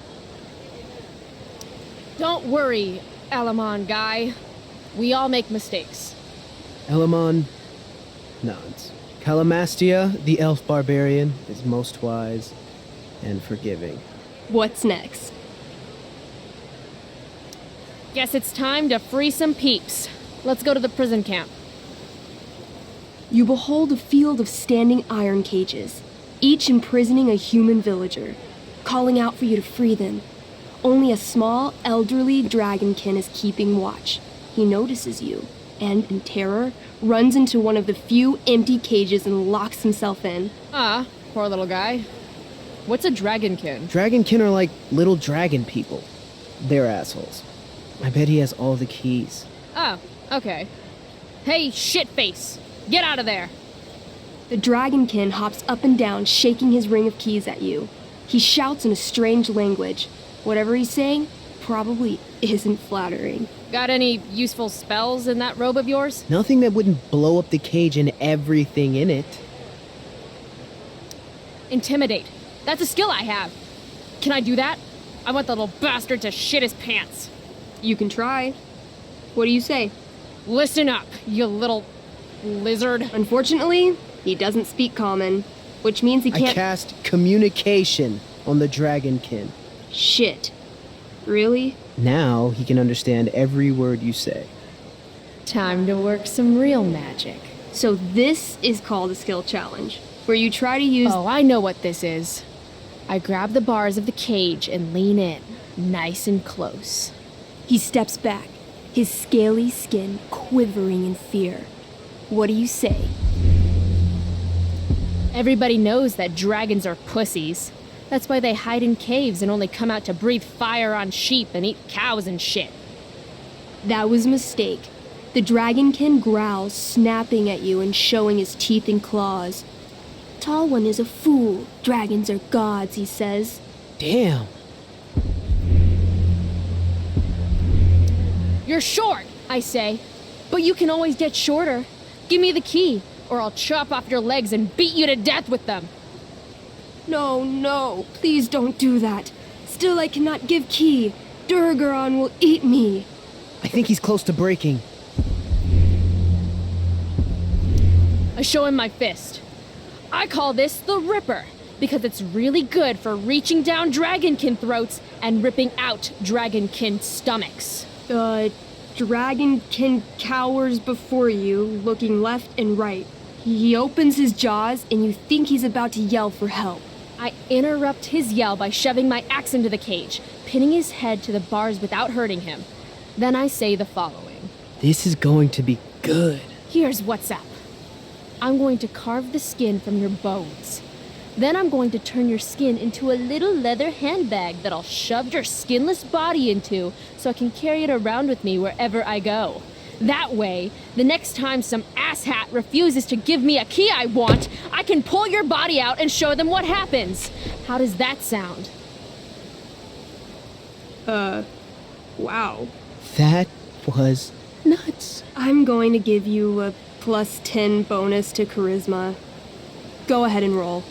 Speaker 2: Don't worry, Elamon guy. We all make mistakes.
Speaker 13: Elamon nods. Calamastia, the elf barbarian, is most wise and forgiving.
Speaker 14: What's next?
Speaker 2: Guess it's time to free some peeps. Let's go to the prison camp.
Speaker 14: You behold a field of standing iron cages, each imprisoning a human villager, calling out for you to free them. Only a small, elderly dragonkin is keeping watch. He notices you, and in terror, runs into one of the few empty cages and locks himself in.
Speaker 2: Ah, poor little guy. What's a dragonkin?
Speaker 13: Dragonkin are like little dragon people. They're assholes. I bet he has all the keys.
Speaker 4: Oh, okay. Hey, shitface! Get out of there!
Speaker 14: The dragonkin hops up and down, shaking his ring of keys at you. He shouts in a strange language. Whatever he's saying probably isn't flattering.
Speaker 4: Got any useful spells in that robe of yours?
Speaker 13: Nothing that wouldn't blow up the cage and everything in it.
Speaker 4: Intimidate. That's a skill I have. Can I do that? I want the little bastard to shit his pants.
Speaker 14: You can try. What do you say?
Speaker 4: Listen up, you little lizard.
Speaker 14: Unfortunately, he doesn't speak common, which means he can't.
Speaker 13: I cast communication on the dragonkin.
Speaker 14: Shit. Really?
Speaker 13: Now he can understand every word you say.
Speaker 2: Time to work some real magic.
Speaker 14: So this is called a skill challenge, where you try to use.
Speaker 4: Oh, I know what this is. I grab the bars of the cage and lean in, nice and close.
Speaker 14: He steps back, his scaly skin quivering in fear. What do you say?
Speaker 4: Everybody knows that dragons are pussies. That's why they hide in caves and only come out to breathe fire on sheep and eat cows and shit.
Speaker 14: That was a mistake. The dragonkin growls, snapping at you and showing his teeth and claws. Tall One is a fool. Dragons are gods, he says.
Speaker 13: Damn.
Speaker 4: You're short, I say. But you can always get shorter. Give me the key, or I'll chop off your legs and beat you to death with them.
Speaker 14: No, please don't do that. Still, I cannot give key. Durgaron will eat me.
Speaker 13: I think he's close to breaking.
Speaker 4: I show him my fist. I call this the Ripper, because it's really good for reaching down dragonkin throats and ripping out dragonkin stomachs.
Speaker 14: The dragonkin cowers before you, looking left and right. He opens his jaws, and you think he's about to yell for help.
Speaker 4: I interrupt his yell by shoving my axe into the cage, pinning his head to the bars without hurting him. Then I say the following.
Speaker 13: This is going to be good.
Speaker 4: Here's what's up. I'm going to carve the skin from your bones. Then I'm going to turn your skin into a little leather handbag that I'll shove your skinless body into so I can carry it around with me wherever I go. That way, the next time some asshat refuses to give me a key I want, I can pull your body out and show them what happens. How does that sound?
Speaker 14: Wow.
Speaker 13: That was nuts.
Speaker 14: I'm going to give you a +10 bonus to charisma. Go ahead and roll.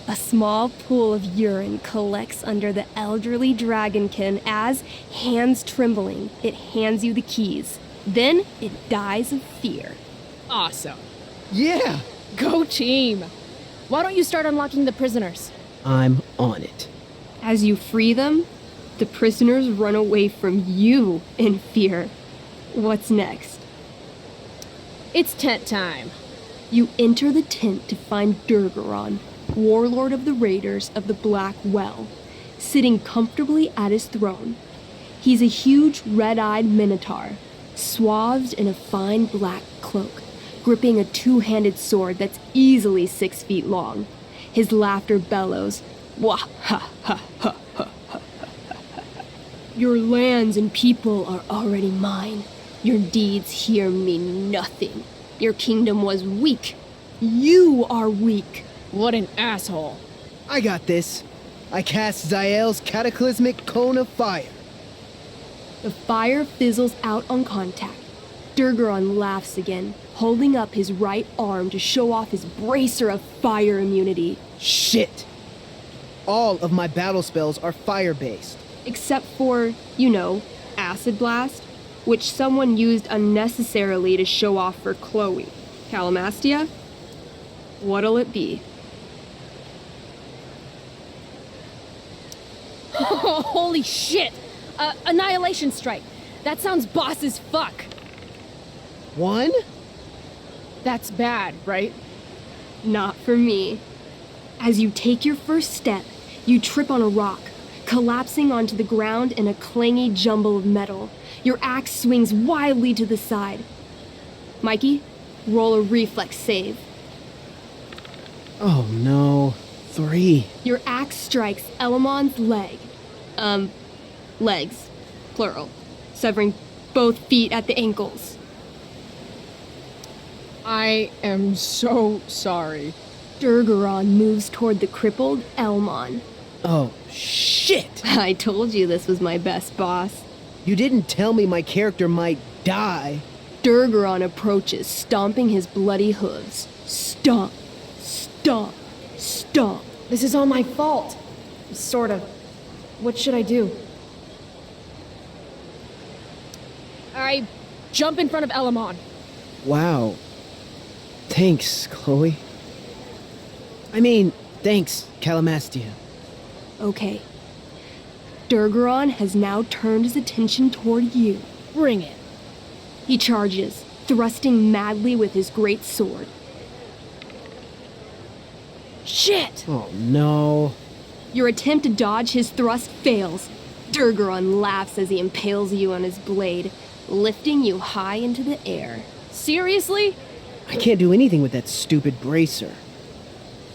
Speaker 14: A small pool of urine collects under the elderly dragonkin as, hands trembling, it hands you the keys. Then it dies of fear.
Speaker 4: Awesome.
Speaker 13: Yeah!
Speaker 4: Go team! Why don't you start unlocking the prisoners?
Speaker 13: I'm on it.
Speaker 14: As you free them, the prisoners run away from you in fear. What's next?
Speaker 4: It's tent time.
Speaker 14: You enter the tent to find Durgaron, warlord of the Raiders of the Black Well, sitting comfortably at his throne. He's a huge red-eyed minotaur, swathed in a fine black cloak, gripping a two-handed sword that's easily 6 feet long. His laughter bellows, "Wah ha ha ha ha ha ha. Your lands and people are already mine. Your deeds here mean nothing. Your kingdom was weak. You are weak."
Speaker 4: What an asshole.
Speaker 13: I got this. I cast Zael's cataclysmic cone of fire.
Speaker 14: The fire fizzles out on contact. Durgaron laughs again, holding up his right arm to show off his bracer of fire immunity.
Speaker 13: Shit! All of my battle spells are fire-based.
Speaker 14: Except for, Acid Blast, which someone used unnecessarily to show off for Chloe. Calamastia? What'll it be?
Speaker 4: Holy shit! Annihilation Strike. That sounds boss as fuck.
Speaker 13: 1?
Speaker 4: That's bad, right?
Speaker 14: Not for me. As you take your first step, you trip on a rock, collapsing onto the ground in a clangy jumble of metal. Your axe swings wildly to the side. Mikey, roll a reflex save.
Speaker 13: Oh no. 3.
Speaker 14: Your axe strikes Elamon's leg. legs, plural, severing both feet at the ankles.
Speaker 3: I am so sorry.
Speaker 14: Durgaron moves toward the crippled Elmon.
Speaker 13: Oh, shit!
Speaker 14: I told you this was my best boss.
Speaker 13: You didn't tell me my character might die.
Speaker 14: Durgaron approaches, stomping his bloody hooves. Stomp, stomp, stomp.
Speaker 2: This is all my fault. Sort of. What should I do?
Speaker 3: I jump in front of Elamon.
Speaker 13: Wow. Thanks, Chloe. I mean, thanks, Calamastia.
Speaker 14: Okay. Durgaron has now turned his attention toward you.
Speaker 3: Bring it.
Speaker 14: He charges, thrusting madly with his great sword.
Speaker 3: Shit!
Speaker 13: Oh, no.
Speaker 14: Your attempt to dodge his thrust fails. Durgaron laughs as he impales you on his blade, lifting you high into the air.
Speaker 3: Seriously?
Speaker 13: I can't do anything with that stupid bracer.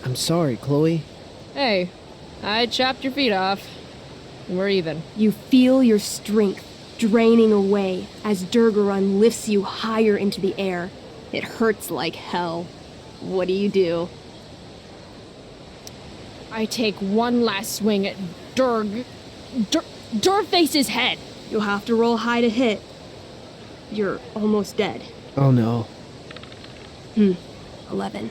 Speaker 13: I'm sorry, Chloe.
Speaker 3: Hey, I chopped your feet off. We're even.
Speaker 14: You feel your strength draining away as Durgaron lifts you higher into the air. It hurts like hell. What do?
Speaker 3: I take one last swing at Durface's head.
Speaker 14: You'll have to roll high to hit. You're almost dead.
Speaker 13: Oh, no.
Speaker 14: 11.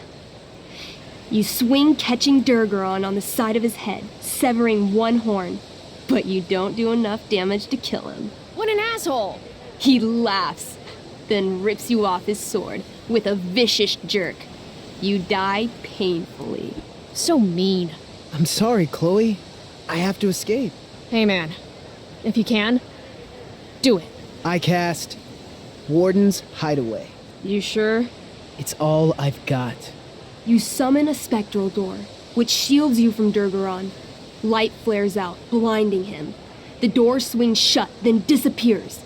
Speaker 14: You swing, catching Durgaron on the side of his head, severing one horn. But you don't do enough damage to kill him.
Speaker 3: What an asshole!
Speaker 14: He laughs, then rips you off his sword with a vicious jerk. You die painfully.
Speaker 3: So mean.
Speaker 13: I'm sorry, Chloe. I have to escape.
Speaker 3: Hey man, if you can, do it.
Speaker 13: I cast Warden's Hideaway.
Speaker 14: You sure?
Speaker 13: It's all I've got.
Speaker 14: You summon a spectral door, which shields you from Durgaron. Light flares out, blinding him. The door swings shut, then disappears.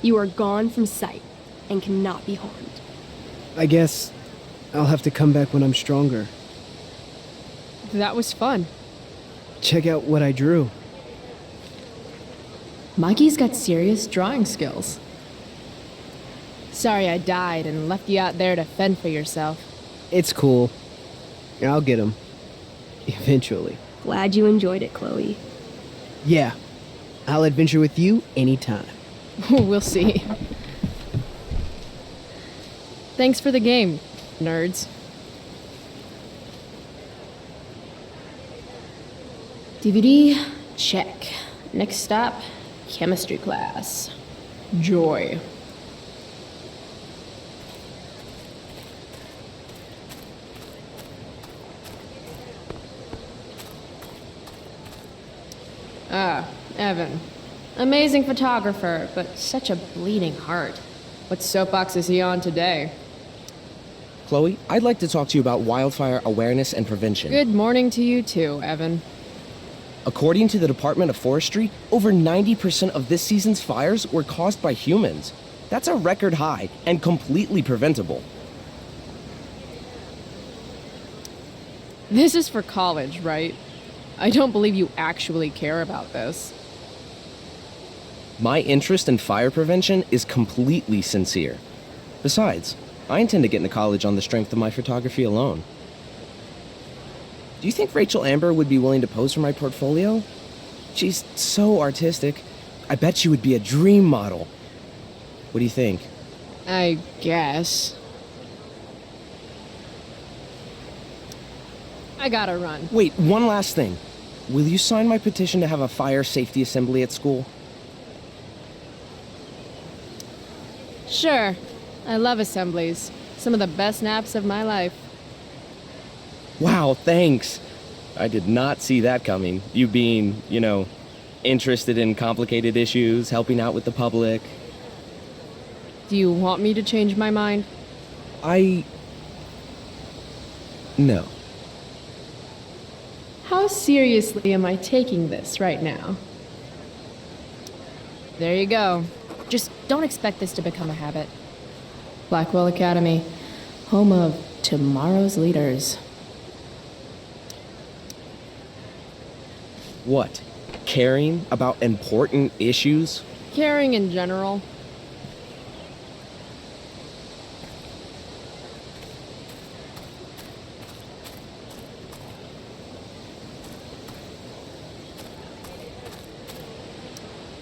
Speaker 14: You are gone from sight and cannot be harmed.
Speaker 13: I guess I'll have to come back when I'm stronger.
Speaker 3: That was fun.
Speaker 13: Check out what I drew.
Speaker 2: Mikey's got serious drawing skills.
Speaker 3: Sorry I died and left you out there to fend for yourself.
Speaker 13: It's cool. I'll get him. Eventually.
Speaker 14: Glad you enjoyed it, Chloe.
Speaker 13: Yeah. I'll adventure with you anytime.
Speaker 3: We'll see. Thanks for the game, nerds.
Speaker 2: DVD, check. Next stop, chemistry class. Joy.
Speaker 3: Evan. Amazing photographer, but such a bleeding heart. What soapbox is he on today?
Speaker 15: Chloe, I'd like to talk to you about wildfire awareness and prevention.
Speaker 3: Good morning to you too, Evan.
Speaker 15: According to the Department of Forestry, over 90% of this season's fires were caused by humans. That's a record high and completely preventable.
Speaker 3: This is for college, right? I don't believe you actually care about this.
Speaker 15: My interest in fire prevention is completely sincere. Besides, I intend to get into college on the strength of my photography alone. Do you think Rachel Amber would be willing to pose for my portfolio? She's so artistic. I bet she would be a dream model. What do you think?
Speaker 3: I guess. I gotta run.
Speaker 15: Wait, one last thing. Will you sign my petition to have a fire safety assembly at school?
Speaker 3: Sure. I love assemblies. Some of the best naps of my life.
Speaker 15: Wow, thanks. I did not see that coming. You being, interested in complicated issues, helping out with the public.
Speaker 3: Do you want me to change my mind?
Speaker 15: No.
Speaker 2: How seriously am I taking this right now?
Speaker 3: There you go. Just don't expect this to become a habit.
Speaker 2: Blackwell Academy, home of tomorrow's leaders.
Speaker 15: What? caring about important issues?
Speaker 3: Caring in general.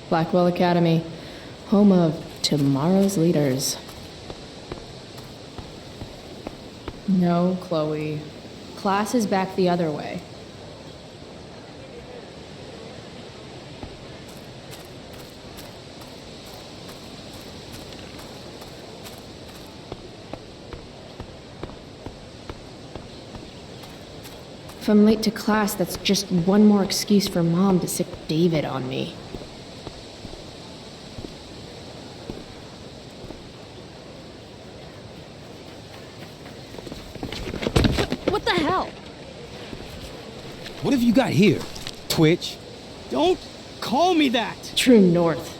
Speaker 2: Blackwell Academy, home of tomorrow's leaders. No, Chloe. Class is back the other way. If I'm late to class, that's just one more excuse for Mom to sick David on me.
Speaker 4: What the hell?
Speaker 16: What have you got here, Twitch? Don't call me that!
Speaker 2: True North.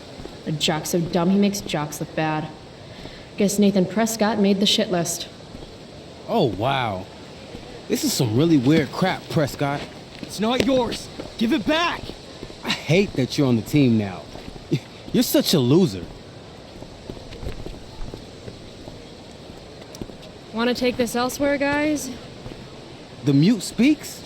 Speaker 2: A jock so dumb he makes jocks look bad. Guess Nathan Prescott made the shit list.
Speaker 16: Oh, wow. This is some really weird crap, Prescott. It's not yours. Give it back! I hate that you're on the team now. You're such a loser.
Speaker 2: Want to take this elsewhere, guys?
Speaker 16: The mute speaks?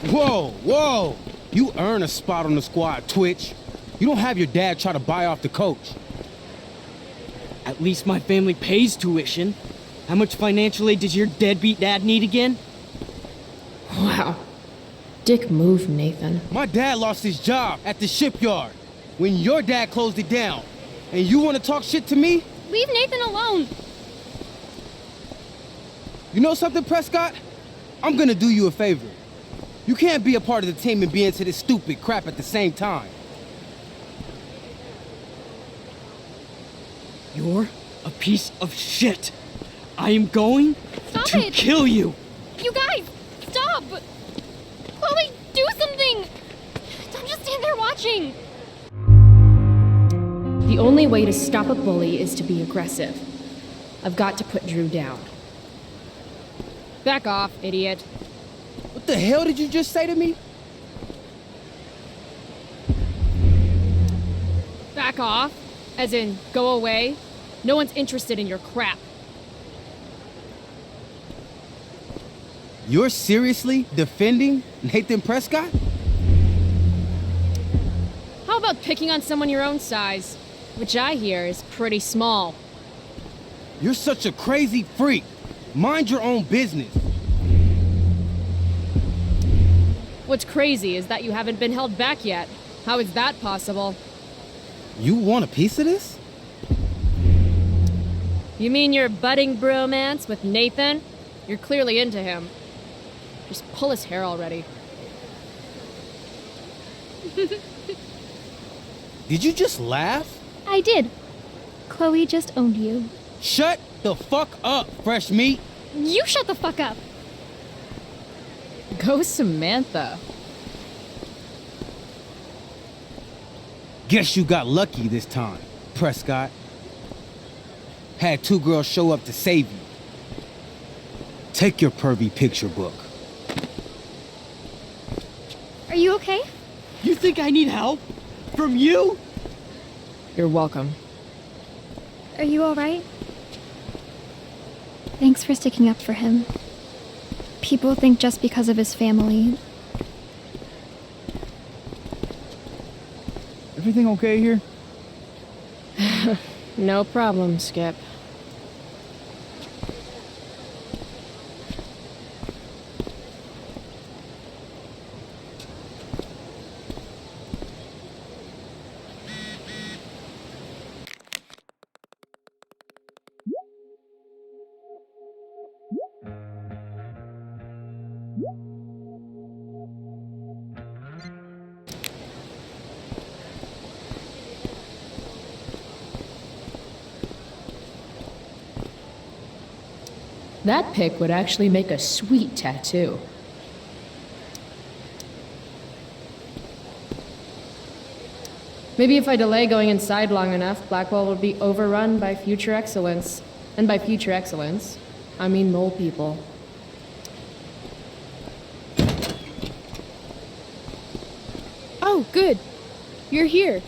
Speaker 16: Whoa, whoa! You earn a spot on the squad, Twitch. You don't have your dad try to buy off the coach.
Speaker 17: At least my family pays tuition. How much financial aid does your deadbeat dad need again?
Speaker 2: Wow. Dick move, Nathan.
Speaker 16: My dad lost his job at the shipyard when your dad closed it down. And you want to talk shit to me?
Speaker 4: Leave Nathan alone.
Speaker 16: You know something, Prescott? I'm gonna do you a favor. You can't be a part of the team and be into this stupid crap at the same time.
Speaker 17: You're a piece of shit. I am going to kill you.
Speaker 4: You guys, stop! Chloe, do something! Don't just stand there watching.
Speaker 2: The only way to stop a bully is to be aggressive. I've got to put Drew down.
Speaker 3: Back off, idiot.
Speaker 16: What the hell did you just say to me?
Speaker 3: Back off? As in, go away? No one's interested in your crap.
Speaker 16: You're seriously defending Nathan Prescott?
Speaker 3: How about picking on someone your own size? Which I hear is pretty small.
Speaker 16: You're such a crazy freak. Mind your own business.
Speaker 3: What's crazy is that you haven't been held back yet. How is that possible?
Speaker 16: You want a piece of this?
Speaker 3: You mean your budding bromance with Nathan? You're clearly into him. Just pull his hair already.
Speaker 16: Did you just laugh?
Speaker 4: I did. Chloe just owned you.
Speaker 16: Shut the fuck up, fresh meat.
Speaker 4: You shut the fuck up.
Speaker 1: Go Samantha.
Speaker 16: Guess you got lucky this time, Prescott. Had two girls show up to save you. Take your pervy picture book.
Speaker 4: Are you okay?
Speaker 17: You think I need help? From you?
Speaker 2: You're welcome.
Speaker 4: Are you alright? Thanks for sticking up for him. People think just because of his family.
Speaker 8: Everything okay here?
Speaker 2: No problem, Skip. That pic would actually make a sweet tattoo. Maybe if I delay going inside long enough, Blackwell will be overrun by future excellence. And by future excellence, I mean mole people. Good. You're here.